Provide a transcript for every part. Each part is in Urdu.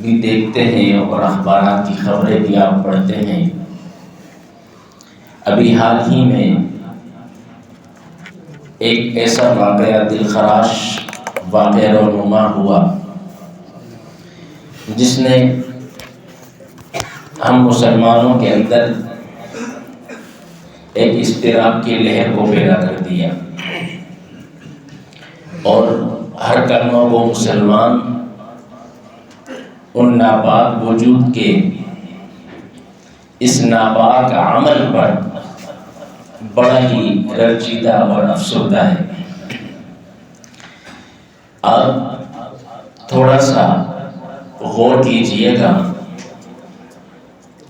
بھی دیکھتے ہیں اور اخبارات کی خبریں بھی آپ پڑھتے ہیں۔ ابھی حال ہی میں ایک ایسا واقعہ دلخراش واقعہ رونما ہوا جس نے ہم مسلمانوں کے اندر ایک اضطراب کی لہر کو پیدا کر دیا، اور ہر کلمہ وہ مسلمان ان ناپاک وجود کے اس ناپاک عمل پر بڑا ہی رنجیدہ اور افسردہ ہے۔ آپ تھوڑا سا غور کیجئے گا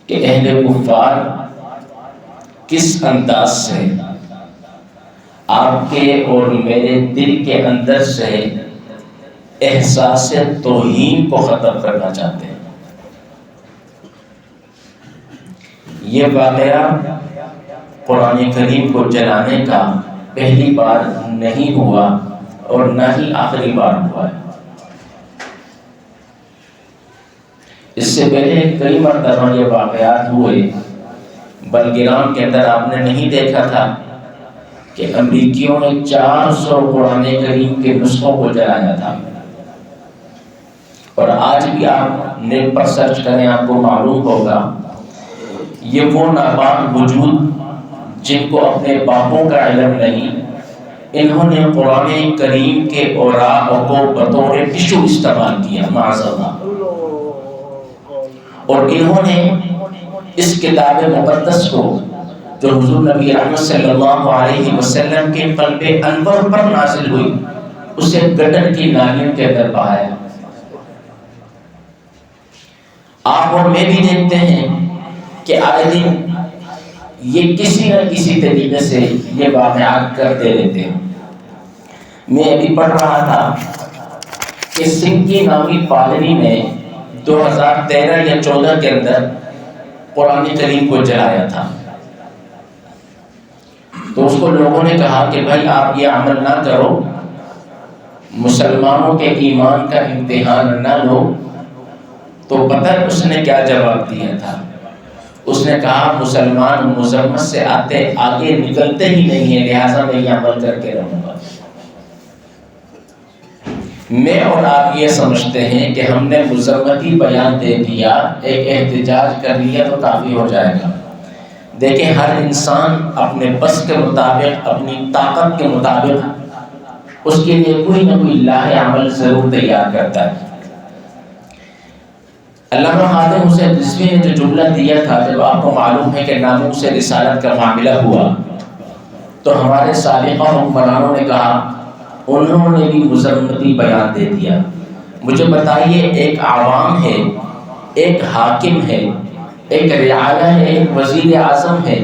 کہ اہل کفار کس انداز سے آپ کے اور میرے دل کے اندر سے احساس توہین کو ختم کرنا چاہتے ہیں۔ یہ واقعہ قرآن کریم کو جلانے کا پہلی بار نہیں ہوا اور نہ ہی آخری بار ہوا ہے۔ اس سے پہلے کئی مرتبہ یہ واقعات ہوئے۔ بلگرام کے اندر آپ نے نہیں دیکھا تھا کہ امریکیوں نے 400 قرآن کریم کے نسخوں کو جلایا تھا، اور آج بھی آپ نیٹ پر سرچ کریں آپ کو معلوم ہوگا یہ وہ ناپاک وجود جن کو اپنے باپوں کا علم نہیں، انہوں نے قرآن کریم کے اوراق کو بطور ٹشو استعمال کیا معاذ اللہ، اور انہوں نے اس کتاب مقدس کو جو حضور نبی رحمت صلی اللہ علیہ وسلم کے قلب انور پر نازل ہوئی اسے گٹر کی نالیوں کے اندر بہایا۔ آپ اور میں بھی دیکھتے ہیں کہ آئے دن یہ کسی نہ کسی طریقے سے یہ واقعات کرتے رہتے ہیں۔ میں ابھی پڑھ رہا تھا کہ سنکی نامی پادری نے 2013 یا 14 کے اندر قرآن کریم کو جلایا تھا، تو اس کو لوگوں نے کہا کہ بھائی آپ یہ عمل نہ کرو، مسلمانوں کے ایمان کا امتحان نہ لو۔ تو پتہ اس نے کیا جواب دیا تھا؟ اس نے کہا مسلمان مذمت سے آگے نکلتے ہی نہیں ہیں، لہٰذا میں یہ عمل کر کے رہوں گا۔ میں اور آپ یہ سمجھتے ہیں کہ ہم نے مذمتی بیان دے دیا، ایک احتجاج کر لیا تو کافی ہو جائے گا۔ دیکھیں ہر انسان اپنے بس کے مطابق، اپنی طاقت کے مطابق اس کے لیے کوئی نہ کوئی لاہ عمل ضرور تیار کرتا ہے۔ علامہ خادم حسین رضوی نے جو جملہ دیا تھا، جب آپ کو معلوم ہے کہ ناموس رسالت کا معاملہ ہوا تو ہمارے سابقہ حکمرانوں نے کہا انہوں نے بھی مذمتی بیان دے دیا۔ مجھے بتائیے ایک عوام ہے، ایک حاکم ہے، ایک رعایا ہے، ایک وزیر اعظم ہے،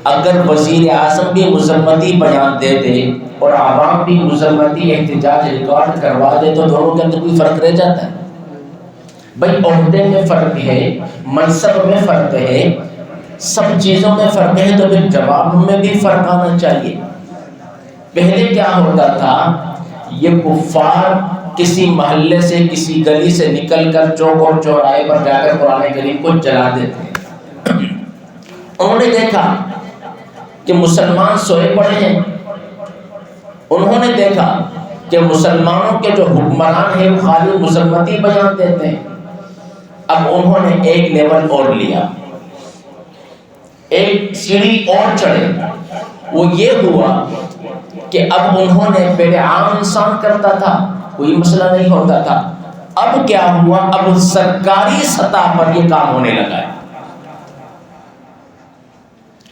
اگر وزیر اعظم بھی مذمتی بیان دے دے اور عوام بھی مذمتی احتجاج ریکارڈ کروا دے تو دونوں کے اندر کوئی فرق رہ جاتا ہے؟ بھائی عہدے میں فرق ہے، منصب میں فرق ہے، سب چیزوں میں فرق ہے، تو پھر جواب میں بھی فرق آنا چاہیے۔ پہلے کیا ہوتا تھا، یہ کفار کسی محلے سے کسی گلی سے نکل کر چوک اور چوراہے پر جا کر قرآن کریم کو جلا دیتے۔ انہوں نے دیکھا کہ مسلمان سوئے پڑے ہیں، انہوں نے دیکھا کہ مسلمانوں کے جو حکمران ہیں وہ خالی مذمتی بیان دیتے ہیں۔ اب انہوں نے ایک لیول اور لیا، ایک سیڑھی اور چڑھے۔ وہ یہ ہوا کہ اب انہوں نے پہلے عام انسان کرتا تھا، کوئی مسئلہ نہیں ہوتا تھا، اب کیا ہوا، اب سرکاری سطح پر یہ کام ہونے لگا ہے۔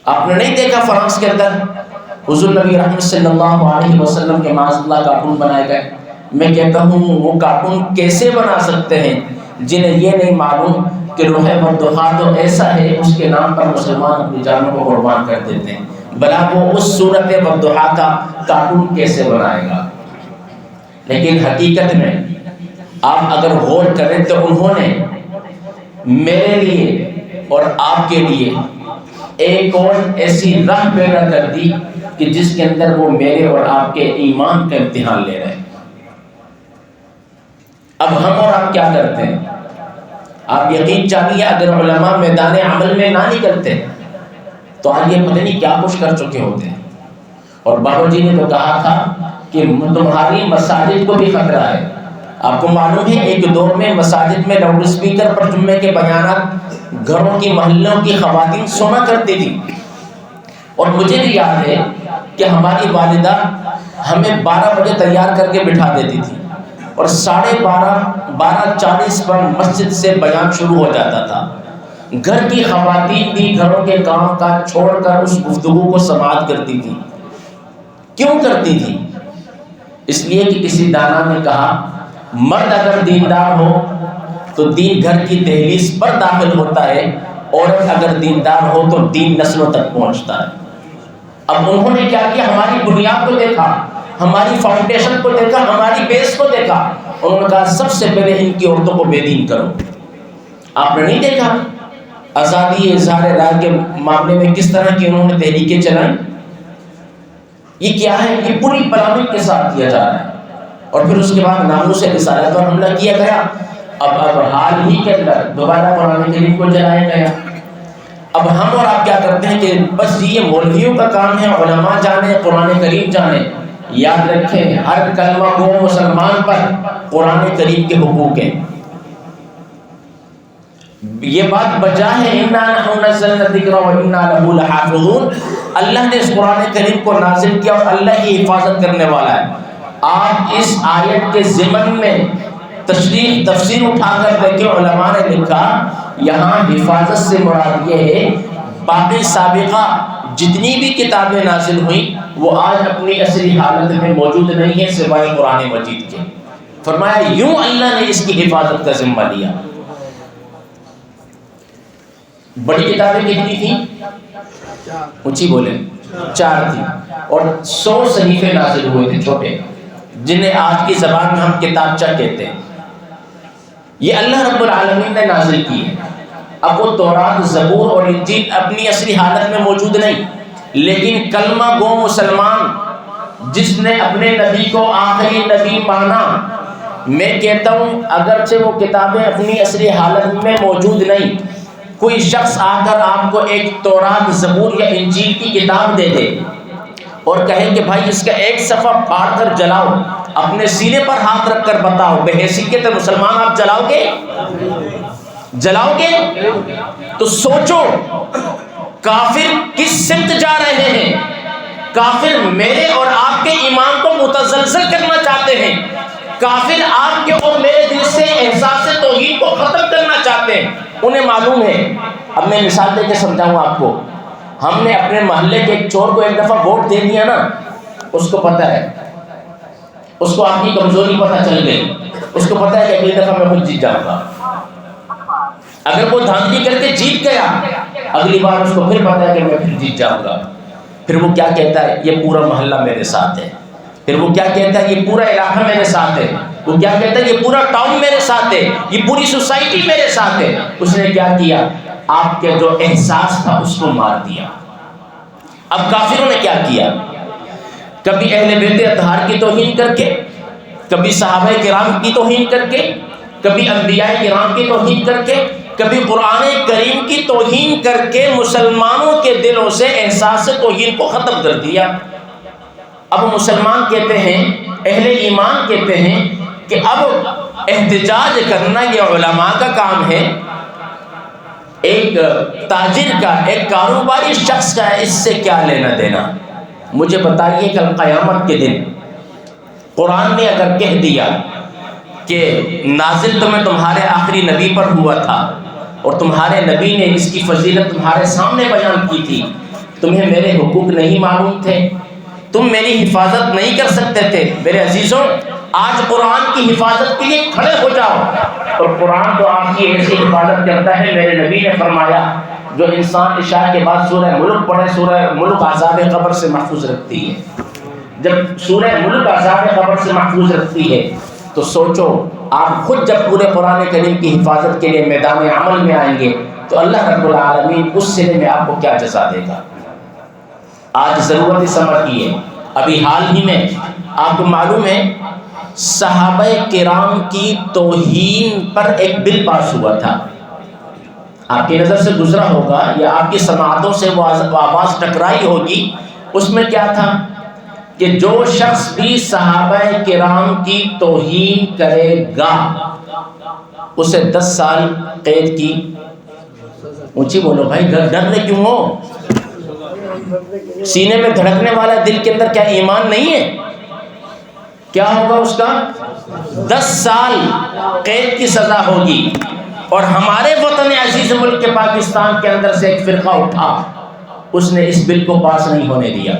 آپ نے نہیں دیکھا فرانس کے اندر حضور نبی رحمت صلی اللہ علیہ وسلم کے معاذ اللہ کارٹون بنائے گئے؟ میں کہتا ہوں وہ کارٹون کیسے بنا سکتے ہیں جنہیں یہ نہیں معلوم کہ روح والضحیٰ تو ایسا ہے اس کے نام پر مسلمان اپنی جانوں کو قربان کر دیتے ہیں، بلا وہ اس صورت والضحیٰ کا کارٹون کیسے بنائے گا؟ لیکن حقیقت میں آپ اگر غور کریں تو انہوں نے میرے لیے اور آپ کے لیے ایک اور ایسی راہ پیدا کر دی کہ جس کے اندر وہ میرے اور آپ کے ایمان کا امتحان لے رہے ہیں۔ اب ہم اور آپ کیا کرتے ہیں؟ آپ یقین جانیے اگر علماء میدان عمل میں نہ نکلتے تو آج یہ پتہ نہیں کیا کچھ کر چکے ہوتے ہیں۔ اور بابا جی نے تو کہا تھا کہ تمہاری مساجد کو بھی خطرہ ہے۔ آپ کو معلوم ہے ایک دور میں مساجد میں لاؤڈ اسپیکر پر جمعے کے بیانات گھروں کی محلوں کی خواتین سنا کرتی تھی، اور مجھے بھی یاد ہے کہ ہماری والدہ ہمیں 12 بجے تیار کر کے بٹھا دیتی تھی اور 12:40 پر مسجد سے بیان شروع ہو جاتا تھا۔ گھر کی خواتین بھی گھروں کے کام کاج چھوڑ کر اس گفتگو کو سماعت کرتی تھی۔ کیوں کرتی تھی؟ اس لیے کہ کسی دانا نے کہا مرد اگر دیندار ہو تو دین گھر کی دہلیز پر داخل ہوتا ہے، عورت اگر دیندار ہو تو دین نسلوں تک پہنچتا ہے۔ اب انہوں نے کیا کیا؟ ہماری بنیاد کو دیکھا، ہماری فاؤنڈیشن کو دیکھا، ہماری بیس کو دیکھا، انہوں نے کہا سب سے پہلے ان کی عورتوں کو بے دین کرو۔ آپ نے نہیں دیکھا آزادی اظہار رائے کے معاملے میں کس طرح کی انہوں نے تحریکیں چلائیں؟ یہ کیا ہے؟ یہ پوری پلاننگ کے ساتھ کیا جا رہا ہے۔ اور پھر اس کے بعد ناموس رسالت پر حملہ کیا گیا۔ اب حال ہی کے اندر دوبارہ قرآن کریم کو جلایا گیا۔ اب ہم اور آپ کیا کرتے ہیں کہ بس یہ مولویوں کا کام ہے، علماء جانے، قرآن کریم جانے۔ یاد رکھیں ہر کلمہ گو مسلمان پر قرآن کریم کے حقوق ہیں۔ یہ بات بجا ہے اِنَّا نَحْنُ نَزَّلْنَا الذِّكْرَ وَإِنَّا لَهُ لَحَافِظُونَ۔ اللہ نے اس قرآن کریم کو نازل کیا اور اللہ کی حفاظت کرنے والا ہے۔ آپ اس آیت کے ضمن میں تشریح تفسیر اٹھا کر دیکھیں، علماء نے لکھا یہاں حفاظت سے مراد یہ ہے باقی سابقہ جتنی بھی کتابیں نازل ہوئیں وہ آج اپنی اصلی حالت میں موجود نہیں ہیں سوائے قرآن مجید کے۔ فرمایا یوں اللہ نے اس کی حفاظت کا ذمہ لیا۔ بڑی کتابیں کتنی تھیں؟ اونچی بولیں، 4 تھیں، اور 100 صحیفے نازل ہوئے تھے چھوٹے، جنہیں آج کی زبان میں ہم کتابچہ کہتے ہیں۔ یہ اللہ رب العالمین نے نازل کی ہے۔ اب وہ تورات، زبور اور انجیل اپنی اصلی حالت میں موجود نہیں، لیکن کلمہ گو مسلمان جس نے اپنے نبی کو آخری نبی مانا، میں کہتا ہوں اگرچہ وہ کتابیں اپنی اصلی حالت میں موجود نہیں، کوئی شخص آ کر آپ کو ایک تورات، زبور یا انجیل کی کتاب دے دے اور کہے کہ بھائی اس کا ایک صفحہ پھاڑ کر جلاؤ، اپنے سینے پر ہاتھ رکھ کر بتاؤ، بحیثیت مسلمان آپ جلاؤ گے؟ جلاؤ گے؟ تو سوچو کافر کس سمت جا رہے ہیں۔ کافر میرے اور آپ کے ایمان کو متزلزل کرنا چاہتے ہیں۔ کافر آپ کے اور میرے دل سے احساس توحید کو ختم کرنا چاہتے ہیں۔ انہیں معلوم ہے، اب میں مثال دے کے سمجھاؤں آپ کو، ہم نے اپنے محلے کے ایک چور کو ایک دفعہ ووٹ دے دیا نا، اس کو پتہ ہے، اس کو آپ کی کمزوری پتہ چل گئی، اس کو پتہ ہے کہ اگلی دفعہ میں خود جیت جاؤں گا۔ اگر وہ دھاندلی کر کے جیت گیا، اگلی بار اس کو پھر پتہ ہے کہ میں پھر جیت جاؤں گا۔ پھر وہ کیا کہتا ہے؟ یہ پورا محلہ میرے ساتھ ہے۔ پھر وہ کیا کہتا ہے؟ یہ پورا علاقہ میرے ساتھ ہے۔ وہ کیا کہتا ہے؟ یہ پورا ٹاؤن میرے ساتھ ہے، یہ پوری سوسائٹی میرے ساتھ ہے۔ اس نے کیا کیا؟ آپ کے جو احساس تھا اس کو مار دیا۔ اب کافروں نے کیا کیا؟ کبھی اہل بیت اطہار کی توہین کر کے، کبھی صحابہ کرام کی توہین کر کے، کبھی انبیاء کرام کی توہین کر کے، کبھی قرآن کریم کی توہین کر کے مسلمانوں کے دلوں سے احساس توہین کو ختم کر دیا۔ اب مسلمان کہتے ہیں، اہل ایمان کہتے ہیں کہ اب احتجاج کرنا یہ علماء کا کام ہے، ایک تاجر کا، ایک کاروباری شخص کا اس سے کیا لینا دینا؟ مجھے بتائیے کل قیامت کے دن قرآن نے اگر کہہ دیا کہ نازل تو میں تمہارے آخری نبی پر ہوا تھا اور تمہارے نبی نے اس کی فضیلت تمہارے سامنے بیان کی تھی، تمہیں میرے حقوق نہیں معلوم تھے، تم میری حفاظت نہیں کر سکتے تھے؟ میرے عزیزوں، آج قرآن کی حفاظت کے لیے کھڑے ہو جاؤ، اور قرآن تو آپ کی ایسی حفاظت کرتا ہے۔ میرے نبی نے فرمایا جو انسان عشاء کے بعد سورہ ملک پڑھے، سورہ ملک عذاب قبر سے محفوظ رکھتی ہے۔ جب سورہ ملک عذاب قبر سے محفوظ رکھتی ہے تو سوچو آپ خود جب پورے قرآن کریم کی حفاظت کے لیے میدان عمل میں آئیں گے تو اللہ رب العالمین اس سلے میں آپ کو کیا جزا دے گا۔ آج ضرورت اس امر کی ہے۔ ابھی حال ہی میں آپ کو معلوم ہے صحابہ کرام کی توہین پر ایک بل پاس ہوا تھا، آپ کی نظر سے گزرا ہوگا یا آپ کی سماعتوں سے وہ آواز ٹکرائی ہوگی، اس میں کیا تھا کہ جو شخص بھی صحابہ کرام کی توہین کرے گا اسے 10 سال قید کی، اونچی بولو بھائی، ڈر رہے کیوں ہو؟ سینے میں دھڑکنے والا دل کے اندر کیا ایمان نہیں ہے؟ کیا ہوگا اس کا؟ 10 سال قید کی سزا ہوگی۔ اور ہمارے وطن عزیز ملک کے پاکستان کے اندر سے ایک فرقہ اٹھا، اس نے اس بل کو پاس نہیں ہونے دیا۔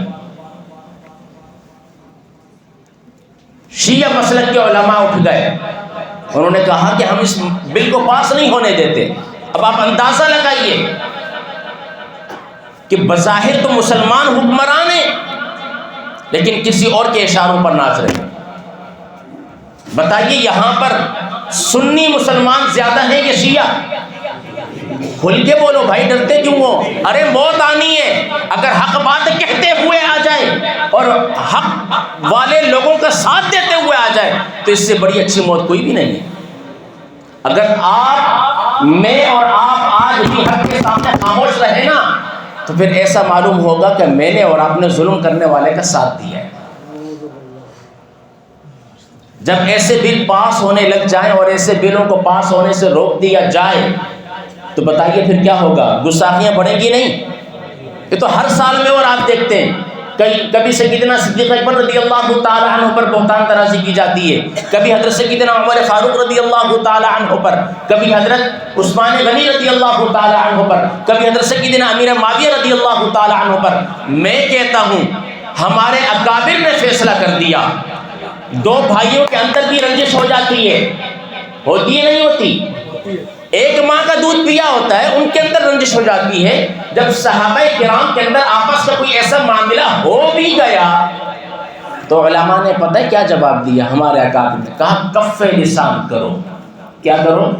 شیعہ مسلک کے علماء اٹھ گئے، انہوں نے کہا کہ ہم اس بل کو پاس نہیں ہونے دیتے۔ اب آپ اندازہ لگائیے کہ بظاہر تو مسلمان حکمران ہیں لیکن کسی اور کے اشاروں پر ناچ رہے ہیں۔ بتائیے یہاں پر سنی مسلمان زیادہ ہیں کہ شیعہ؟ کھل کے بولو بھائی، ڈرتے کیوں ہو؟ ارے موت آنی ہے، اگر حق بات کہتے ہوئے آ جائے اور حق والے لوگوں کا ساتھ دیتے ہوئے آ جائے تو اس سے بڑی اچھی موت کوئی بھی نہیں ہے۔ اگر آپ، میں اور آپ آج بھی حق کے سامنے خاموش رہے نا تو پھر ایسا معلوم ہوگا کہ میں نے اور آپ نے ظلم کرنے والے کا ساتھ دیا ہے۔ جب ایسے بل پاس ہونے لگ جائیں اور ایسے بلوں کو پاس ہونے سے روک دیا جائے تو بتائیے پھر کیا ہوگا؟ گستاخیاں بڑھیں گی نہیں؟ یہ تو ہر سال میں اور آپ دیکھتے ہیں، کبھی سیدنا صدیق اکبر رضی اللہ تعالی عنہ پر بہتان ترازی کی جاتی ہے، کبھی حضرت سیدنا عمر فاروق رضی اللہ تعالی عنہ پر، کبھی حضرت عثمان غنی رضی اللہ تعالی عنہ پر، کبھی حضرت سیدنا امیر معاویہ رضی اللہ تعالی عنہ پر۔ میں کہتا ہوں ہمارے اکابر نے فیصلہ کر دیا، دو بھائیوں کے اندر بھی رنجش ہو جاتی ہے، ہوتی ہے نہیں ہوتی؟ ایک ماں کا دودھ پیا ہوتا ہے، ان کے اندر رنجش ہو جاتی ہے۔ جب صحابہ کرام کے اندر آپس کا کوئی ایسا معاملہ ہو بھی گیا تو علماء نے پتہ ہے کیا جواب دیا؟ ہمارے اکابر نے کہا کف لسان کرو۔ کیا کرو؟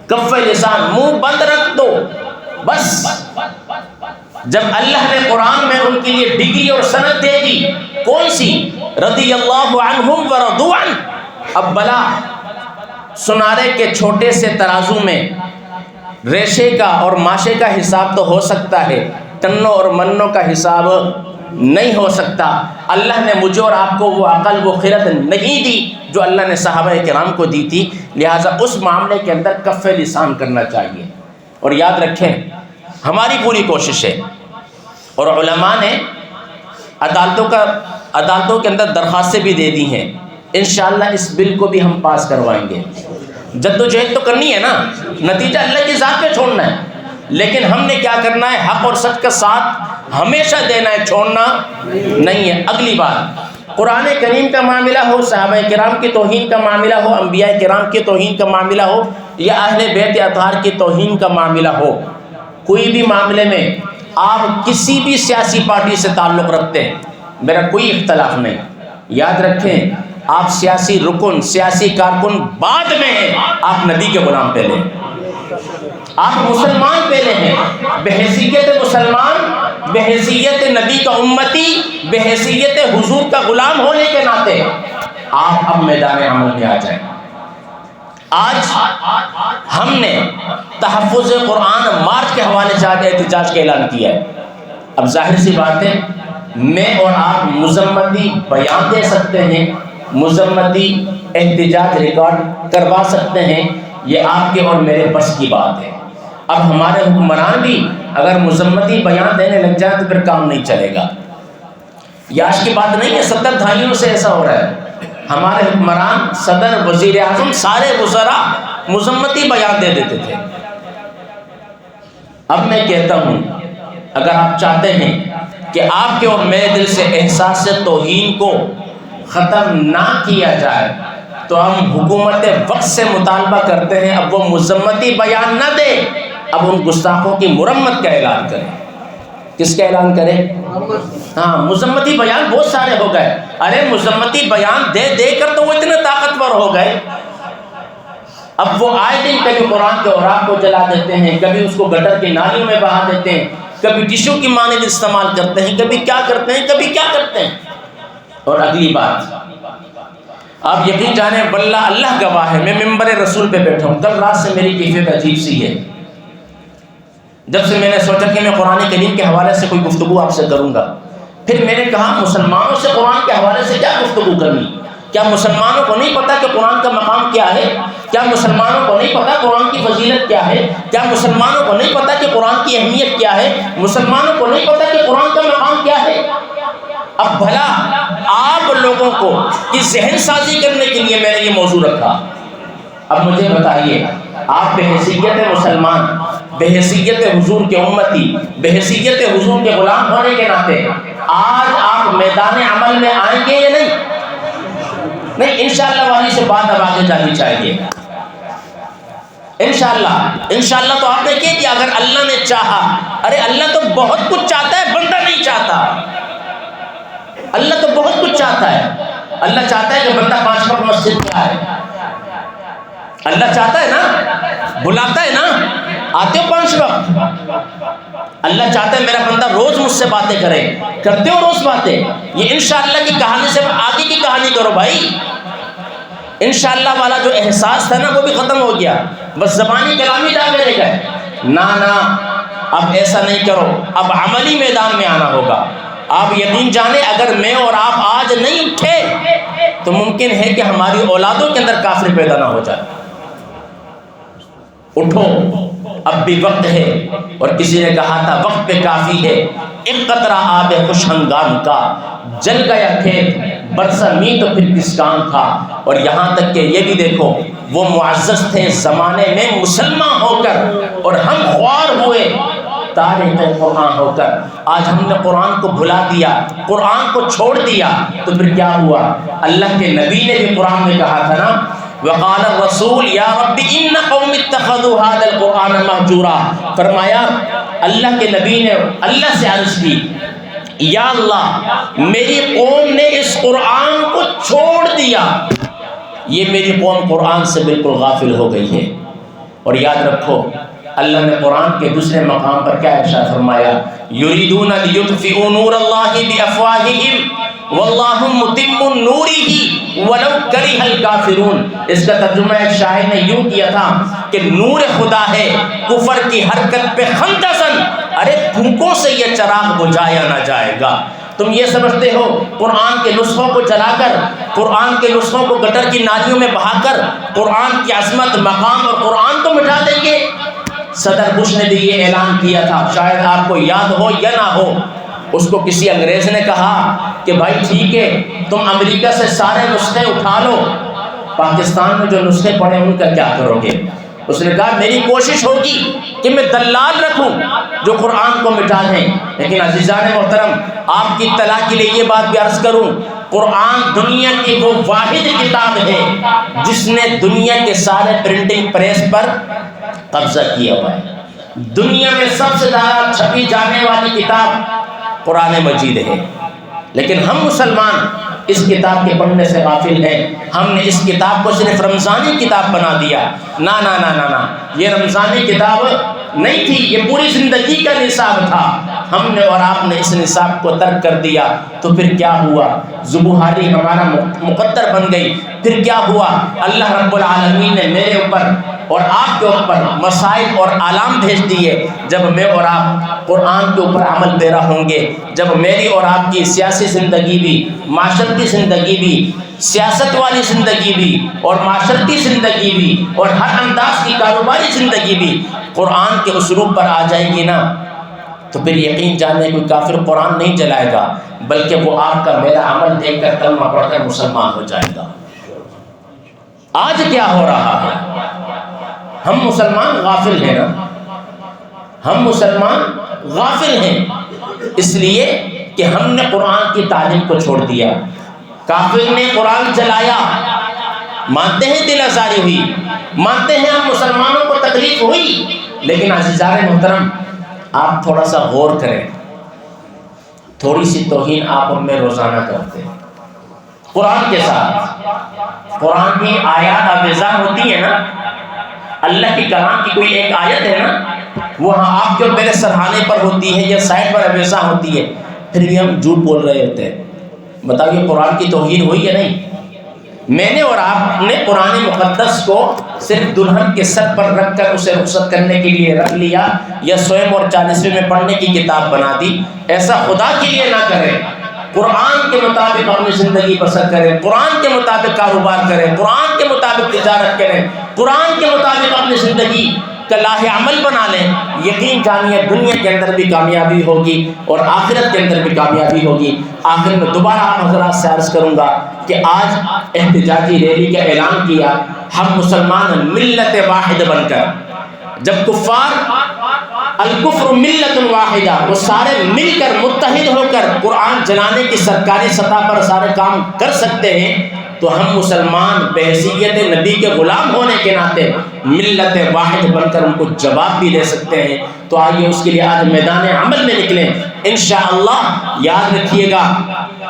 کف لسان، منہ بند رکھ دو بس۔ جب اللہ نے قرآن میں ان کے لیے ڈگری اور سند دے دی، کون سی؟ رضی اللہ عنہم ورضوا عنہ۔ اب بلا سنارے کے چھوٹے سے ترازو میں ریشے کا اور ماشے کا حساب تو ہو سکتا ہے، ٹنوں اور منوں کا حساب نہیں ہو سکتا۔ اللہ نے مجھے اور آپ کو وہ عقل، وہ خرد نہیں دی جو اللہ نے صحابہ کرام کو دی تھی، لہٰذا اس معاملے کے اندر کف لسان کرنا چاہیے۔ اور یاد رکھیں ہماری پوری کوشش ہے، اور علماء نے عدالتوں کے اندر درخواستیں بھی دے دی ہیں، انشاءاللہ اس بل کو بھی ہم پاس کروائیں گے۔ جدوجہد تو کرنی ہے نا، نتیجہ اللہ کی ذات پہ چھوڑنا ہے، لیکن ہم نے کیا کرنا ہے؟ حق اور سچ کا ساتھ ہمیشہ دینا ہے، چھوڑنا نہیں ہے۔ اگلی بات، قرآن کریم کا معاملہ ہو، صحابہ کرام کی توہین کا معاملہ ہو، انبیاء کرام کی توہین کا معاملہ ہو، یا اہل بیت اطہار کی توہین کا معاملہ ہو، کوئی بھی معاملے میں آپ کسی بھی سیاسی پارٹی سے تعلق رکھتے ہیں، میرا کوئی اختلاف نہیں۔ یاد رکھیں آپ سیاسی رکن، سیاسی کارکن بعد میں ہیں، آپ نبی کے غلام پہلے ہیں، آپ مسلمان پہلے ہیں، بحیثیت مسلمان، بحیثیت نبی کا امتی، بحیثیت حضور کا غلام ہونے کے ناطے آپ اب میدان عمل میں آ جائیں۔ آج ہم نے تحفظ قرآن مارچ کے حوالے سے آج احتجاج کا اعلان کیا ہے۔ اب ظاہر سی بات ہے میں اور آپ مذمتی بیان دے سکتے ہیں، مذمتی احتجاج ریکارڈ کروا سکتے ہیں، یہ آپ کے اور میرے بس کی بات ہے۔ اب ہمارے حکمران بھی اگر مذمتی بیان دینے لگ جائیں تو پھر کام نہیں چلے گا۔ یہ آج کی بات نہیں ہے، 70 دہائیوں سے ایسا ہو رہا ہے۔ ہمارے حکمران، صدر، وزیر اعظم، سارے وزراء مذمتی بیان دے دیتے تھے۔ اب میں کہتا ہوں اگر آپ چاہتے ہیں کہ آپ کے اور میرے دل سے احساس توہین کو ختم نہ کیا جائے تو ہم حکومت وقت سے مطالبہ کرتے ہیں اب وہ مذمتی بیان نہ دے، اب ان گستاخوں کی مرمت کا اعلان کریں۔ کس کا اعلان کریں؟ ہاں، مذمتی بیان بہت سارے ہو گئے۔ ارے مذمتی بیان دے دے کر تو وہ اتنے طاقتور ہو گئے، اب وہ آئے دن کبھی قرآن کے اوراق کو جلا دیتے ہیں، کبھی اس کو گٹر کی نالیوں میں بہا دیتے ہیں، کبھی ٹشو کی مانند استعمال کرتے ہیں، کبھی کیا کرتے ہیں، کبھی کیا کرتے ہیں۔ اور اگلی بات آپ یقین جانیں، واللہ اللہ گواہ ہے، میں ممبر رسول پہ بیٹھا ہوں، کل رات سے میری کیفیت عجیب سی ہے۔ جب سے میں نے سوچا کہ میں قرآن کریم کے حوالے سے کوئی گفتگو آپ سے کروں گا، پھر میں نے کہا مسلمانوں سے قرآن کے حوالے سے کیا گفتگو کرنی؟ کیا مسلمانوں کو نہیں پتا کہ قرآن کا مقام کیا ہے؟ کیا مسلمانوں کو نہیں پتا قرآن کی فضیلت کیا ہے؟ کیا مسلمانوں کو نہیں پتا کہ قرآن کی اہمیت کیا ہے؟ مسلمانوں کو نہیں پتا کہ قرآن کا مقام کیا ہے؟ اب بھلا آپ لوگوں کو کی ذہن سازی کرنے کے لیے میں نے یہ موضوع رکھا۔ اب مجھے بتائیے، آپ بحیثیت مسلمان، بحیثیت حضور کے امتی، بحیثیت حضور کے غلام ہونے کے ناطے آج آپ میدان عمل میں آئیں گے یا نہیں؟ نہیں، انشاءاللہ والی سے بات اب آگے جانی چاہیے۔ انشاءاللہ تو آپ نے کیا اگر اللہ نے چاہا۔ ارے اللہ تو بہت کچھ چاہتا ہے، بندہ نہیں چاہتا۔ اللہ تو بہت کچھ چاہتا ہے۔ اللہ چاہتا ہے کہ بندہ 5 وقت مسجد میں آئے۔ اللہ چاہتا ہے نا، بلاتا ہے نا، آتے ہو 5 وقت۔ اللہ چاہتا ہے میرا بندہ روز مجھ سے باتیں کرے، کرتے ہو روز باتیں؟ یہ انشاءاللہ کی کہانی سے آگے کی کہانی کرو بھائی۔ انشاءاللہ والا جو احساس تھا نا وہ بھی ختم ہو گیا، بس زبانی کلامی ڈالے رہ گئے۔ نا اب ایسا نہیں کرو، اب عملی میدان میں آنا ہوگا۔ آپ یقین جانیں اگر میں اور آپ آج نہیں اٹھے تو ممکن ہے کہ ہماری اولادوں کے اندر کافر پیدا نہ ہو جائے۔ اٹھو، اب بھی وقت ہے، اور کسی نے کہا تھا وقت پہ کافی ہے۔ ایک قطرہ آب خوش ہنگام کا، جل گیا کھیت برسا می تو پھر کس کام تھا۔ اور یہاں تک کہ یہ بھی دیکھو، وہ معزز تھے زمانے میں مسلمان ہو کر، اور ہم خوار ہوئے تاریخ قرآن ہو کر۔ آج ہم نے قرآن کو بھلا دیا، قرآن کو چھوڑ دیا، تو پھر کیا ہوا؟ اللہ کے نبی نے بھی قرآن میں کہا تھا نا، وقال الرسول یا رب ان قوم اتخذوا هذا القرآن مہجورا۔ فرمایا اللہ کے نبی نے اللہ سے عرض کی، یا اللہ میری قوم نے اس قرآن کو چھوڑ دیا، یہ میری قوم قرآن سے بالکل غافل ہو گئی ہے۔ اور یاد رکھو اللہ نے قرآن کے دوسرے مقام پر کیا ارشاد فرمایا؟ یریدون لیطفئوا نور اللہ بافواہہم واللہ متم نورہ ولو کرہ الکافرون۔ اس کا ترجمہ ایک شاعر نے یوں کیا تھا کہ نور خدا ہے کفر کی حرکت پہ خندزن، ارے پھونکوں سے یہ چراغ بجھایا نہ جائے گا۔ تم یہ سمجھتے ہو قرآن کے نسخوں کو جلا کر، قرآن کے نسخوں کو گٹر کی نالیوں میں بہا کر قرآن کی عظمت، مقام اور قرآن کو مٹا دیں گے؟ صدر بش نے بھی یہ اعلان کیا تھا، شاید آپ کو یاد ہو یا نہ ہو۔ اس کو کسی انگریز نے کہا کہ بھائی ٹھیک ہے تم امریکہ سے سارے نسخے اٹھا لو، پاکستان میں جو نسخے پڑے ان کا کیا کرو گے؟ اس نے کہا میری کوشش ہوگی کہ میں دلال رکھوں جو قرآن کو مٹا دیں۔ لیکن عزیزان محترم آپ کی اطلاع کے لیے یہ بات بھی عرض کروں، قرآن دنیا کی وہ واحد کتاب ہے جس نے دنیا کے سارے پرنٹنگ پریس پر قبضہ کیا ہوا ہے۔ دنیا میں سب سے زیادہ چھپی جانے والی کتاب قرآن مجید ہے، لیکن ہم مسلمان اس کتاب کے پڑھنے سے غافل ہیں۔ ہم نے اس کتاب کو صرف رمضانی کتاب بنا دیا۔ نا نا نا نا نا، یہ رمضانی کتاب نہیں تھی، یہ پوری زندگی کا نصاب تھا۔ ہم نے اور آپ نے اس نصاب کو ترک کر دیا تو پھر کیا ہوا؟ ذبوحاری ہمارا مقدر بن گئی۔ پھر کیا ہوا؟ اللہ رب العالمین نے میرے اوپر اور آپ کے اوپر مسائل اور آلام بھیج دیے۔ جب میں اور آپ قرآن کے اوپر عمل پیرا ہوں گے، جب میری اور آپ کی سیاسی زندگی بھی، معاشرتی زندگی بھی، سیاست والی زندگی بھی اور معاشرتی زندگی بھی اور ہر انداز کی کاروباری زندگی بھی قرآن کے اسلوب پر آ جائے گی نا، تو پھر یقین جانے کوئی کافر قرآن نہیں جلائے گا، بلکہ وہ آپ کا میرا عمل دیکھ کر کلمہ پڑھ کر مسلمان ہو جائے گا۔ آج کیا ہو رہا ہے؟ ہم مسلمان غافل ہیں نا، ہم مسلمان غافل ہیں، اس لیے کہ ہم نے قرآن کی تعلیم کو چھوڑ دیا۔ کافر نے قرآن جلایا، مانتے ہیں دل آزاری ہوئی، مانتے ہیں ہم مسلمانوں کو تکلیف ہوئی، لیکن عزیزان محترم آپ تھوڑا سا غور کریں، تھوڑی سی توہین آپ ان میں روزانہ کرتے ہیں قرآن کے ساتھ۔ قرآن کی آیات آویزاں ہوتی ہیں نا، اللہ کی کلام کی کوئی ایک آیت ہے نا، وہاں آپ کے اور میرے سرحانے پر ہوتی ہے یا سائڈ پر آویزاں ہوتی ہے، پھر بھی ہم جھوٹ بول رہے ہوتے ہیں۔ بتائیے قرآن کی توہین ہوئی یا نہیں؟ میں نے اور آپ نے قرآن مقدس کو صرف دلہن کے سر پر رکھ کر اسے رخصت کرنے کے لیے رکھ لیا یا سوئم اور 40ویں میں پڑھنے کی کتاب بنا دی. ایسا خدا کے لیے نہ کریں. قرآن کے مطابق اپنی زندگی بسر کریں, قرآن کے مطابق کاروبار کریں, قرآن کے مطابق تجارت کریں, قرآن کے مطابق اپنی زندگی کا لاہ عمل بنا لیں. یقین جانیے دنیا کے اندر بھی کامیابی ہوگی اور آخرت کے اندر بھی کامیابی ہوگی. آخر میں دوبارہ آپ حضرات سے عرض کروں گا کہ آج احتجاجی ریلی کا اعلان کیا. ہم مسلمان ملت واحد بن کر, جب کفار الکفر ملت واحدہ وہ سارے مل کر متحد ہو کر قرآن جلانے کی سرکاری سطح پر سارے کام کر سکتے ہیں, تو ہم مسلمان بحیثیت نبی کے غلام ہونے کے ناطے ملت واحد بن کر ان کو جواب بھی دے سکتے ہیں. تو آئیے اس کے لیے آج میدان عمل میں نکلیں. انشاءاللہ یاد رکھیے گا,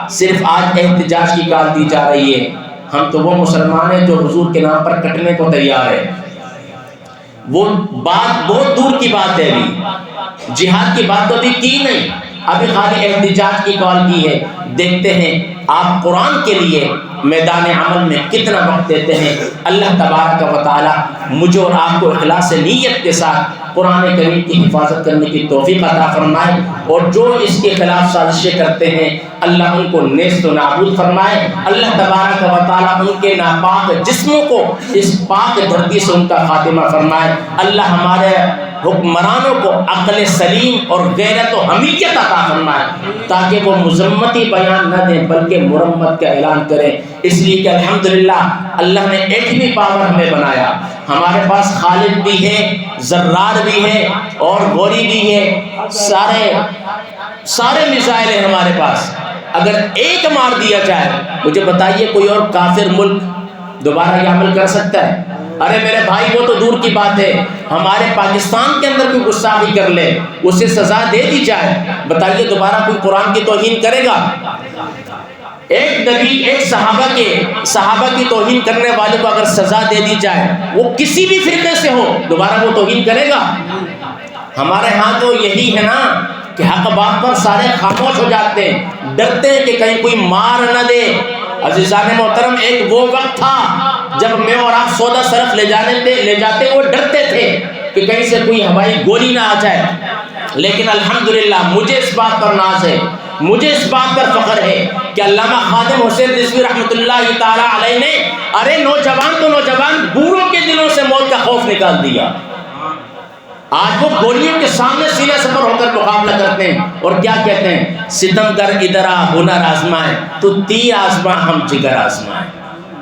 صرف آج احتجاج کی کال دی جا رہی ہے. ہم تو وہ مسلمان ہیں جو حضور کے نام پر کٹنے کو تیار ہے. وہ بات بہت دور کی بات ہے, ابھی جہاد کی بات تو ابھی کی نہیں, ابھی خالی احتجاج کی کال کی ہے. دیکھتے ہیں آپ قرآن کے لیے میدان عمل میں کتنا وقت دیتے ہیں. اللہ تبارک و تعالی مجھے اور آپ کو اخلاص نیت کے ساتھ قرآن کریم کی حفاظت کرنے کی توفیق عطا فرمائے, اور جو اس کے خلاف سازشیں کرتے ہیں اللہ ان کو نیست و نابود فرمائے. اللہ تبارک و تعالی ان کے ناپاک جسموں کو اس پاک دھرتی سے ان کا خاتمہ فرمائے. اللہ ہمارے حکمرانوں کو عقل سلیم اور غیرت و حمیت عطا فرمائے, تاکہ وہ مذمتی بیان نہ دیں بلکہ مرمت کا اعلان کریں. اس لیے کہ الحمدللہ اللہ نے ایٹمی پاور ہمیں بنایا. ہمارے پاس خالد بھی ہے, زرار بھی ہے اور غوری بھی ہے, سارے میزائل ہیں ہمارے پاس. اگر ایک مار دیا جائے, مجھے بتائیے کوئی اور کافر ملک دوبارہ یہ عمل کر سکتا ہے؟ ارے میرے بھائی وہ تو دور کی بات ہے, ہمارے پاکستان کے اندر کوئی گستاخی کر لے, اسے سزا دے دی جائے, بتائیے دوبارہ کوئی قرآن کی توہین کرے گا؟ ایک نبی, ایک صحابہ کی توہین کرنے والے کو اگر سزا دے دی جائے, وہ کسی بھی فرقے سے ہو, دوبارہ وہ توہین کرے گا؟ ہمارے ہاں تو یہی ہے نا کہ حق بات پر سارے خاموش ہو جاتے ہیں, ڈرتے ہیں کہ کہیں کوئی مار نہ دے. عزیزان محترم, ایک وہ وقت تھا جب میں اور آپ سودا صرف لے جاتے وہ ڈرتے تھے کہ کہیں سے کوئی ہوائی گولی نہ آ جائے. لیکن الحمدللہ مجھے اس بات پر ناز ہے, مجھے اس بات پر فخر ہے کہ علامہ خادم حسین رضوی رحمۃ اللہ تعالی علیہ نے ارے نوجوان بوڑھوں کے دلوں سے موت کا خوف نکال دیا. آج وہ گولیوں کے سامنے سینہ سپر ہو کر مقابلہ کرتے ہیں اور کیا کہتے ہیں, ستم گر ادھر آ ہنر آزمائے, تو تیر آزما ہم جگر آزمائے.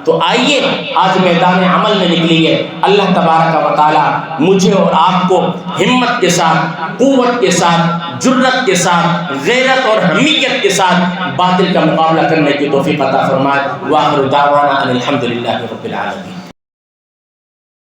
تو آئیے آج میدان عمل میں نکلیے. اللہ تبارک و تعالی مجھے اور آپ کو ہمت کے ساتھ, قوت کے ساتھ, جرت کے ساتھ, غیرت اور حمیت کے ساتھ باطل کا مقابلہ کرنے کی توفیق عطا فرمائے. وآخر دعوانا ان الحمد للہ رب العالمین.